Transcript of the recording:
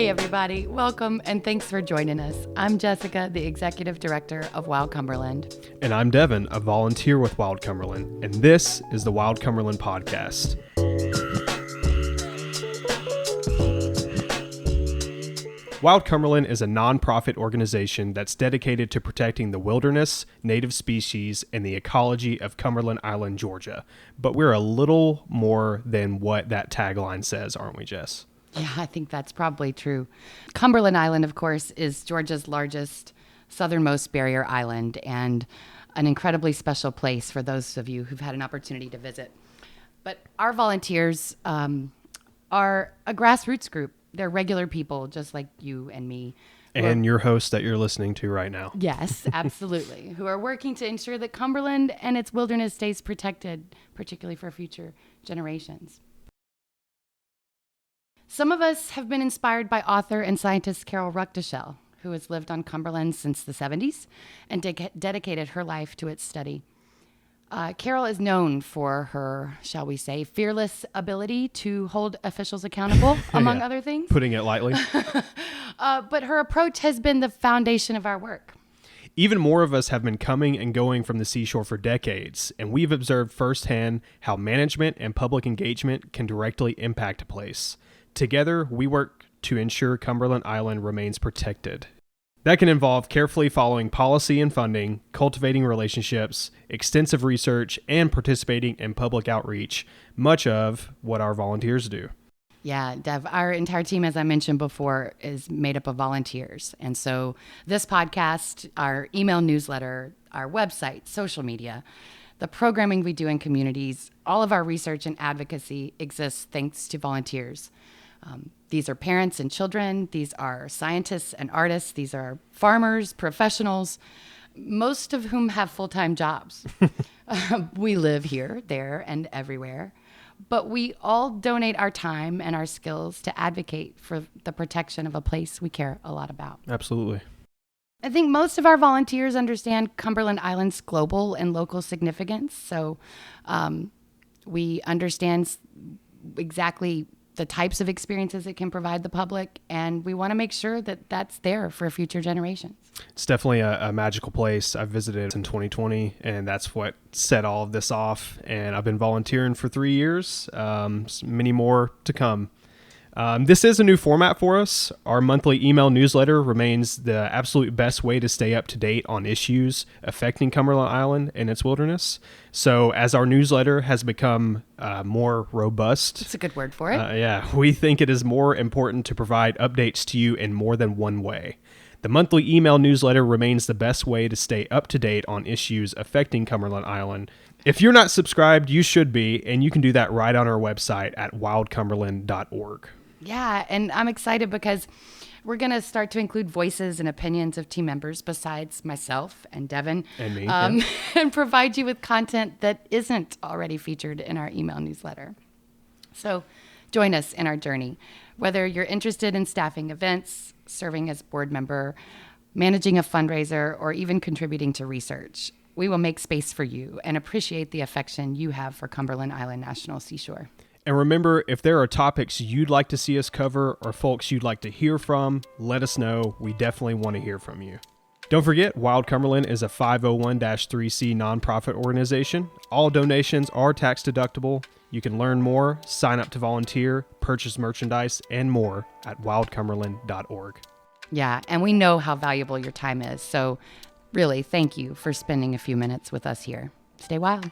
Hey everybody, welcome and thanks for joining us. I'm Jessica, the Executive Director of Wild Cumberland. And I'm Devin, a volunteer with Wild Cumberland, and this is the Wild Cumberland Podcast. Wild Cumberland is a nonprofit organization that's dedicated to protecting the wilderness, native species, and the ecology of Cumberland Island, Georgia. But we're a little more than what that tagline says, aren't we, Jess? Yeah, I think that's probably true. Cumberland Island, of course, is Georgia's largest southernmost barrier island and an incredibly special place for those of you who've had an opportunity to visit. But our volunteers are a grassroots group. They're regular people just like you and me. And your host that you're listening to right now. Yes, absolutely. Who are working to ensure that Cumberland and its wilderness stays protected, particularly for future generations. Some of us have been inspired by author and scientist Carol Ruckteschell, who has lived on Cumberland since the 70s and dedicated her life to its study. Carol is known for her, shall we say, fearless ability to hold officials accountable, among other things. Putting it lightly. But her approach has been the foundation of our work. Even more of us have been coming and going from the seashore for decades, and we've observed firsthand how management and public engagement can directly impact a place. Together, we work to ensure Cumberland Island remains protected. That can involve carefully following policy and funding, cultivating relationships, extensive research, and participating in public outreach, much of what our volunteers do. Yeah, Dev, our entire team, as I mentioned before, is made up of volunteers. And so this podcast, our email newsletter, our website, social media, the programming we do in communities, all of our research and advocacy exists thanks to volunteers. These are parents and children. These are scientists and artists. These are farmers, professionals, most of whom have full-time jobs. We live here, there, and everywhere. But we all donate our time and our skills to advocate for the protection of a place we care a lot about. Absolutely. I think most of our volunteers understand Cumberland Island's global and local significance. So we understand exactly the types of experiences it can provide the public, and we want to make sure that that's there for future generations. It's definitely a magical place. I visited in 2020, and that's what set all of this off. And I've been volunteering for 3 years, many more to come. This is a new format for us. Our monthly email newsletter remains the absolute best way to stay up to date on issues affecting Cumberland Island and its wilderness. So as our newsletter has become more robust. That's a good word for it. We think it is more important to provide updates to you in more than one way. The monthly email newsletter remains the best way to stay up to date on issues affecting Cumberland Island. If you're not subscribed, you should be, and you can do that right on our website at wildcumberland.org. Yeah, and I'm excited because we're going to start to include voices and opinions of team members besides myself and Devin. And me. And provide you with content that isn't already featured in our email newsletter. So join us in our journey. Whether you're interested in staffing events, serving as board member, managing a fundraiser, or even contributing to research, we will make space for you and appreciate the affection you have for Cumberland Island National Seashore. And remember, if there are topics you'd like to see us cover or folks you'd like to hear from, let us know. We definitely want to hear from you. Don't forget, Wild Cumberland is a 501(c) nonprofit organization. All donations are tax deductible. You can learn more, sign up to volunteer, purchase merchandise, and more at wildcumberland.org. Yeah, and we know how valuable your time is. So really, thank you for spending a few minutes with us here. Stay wild.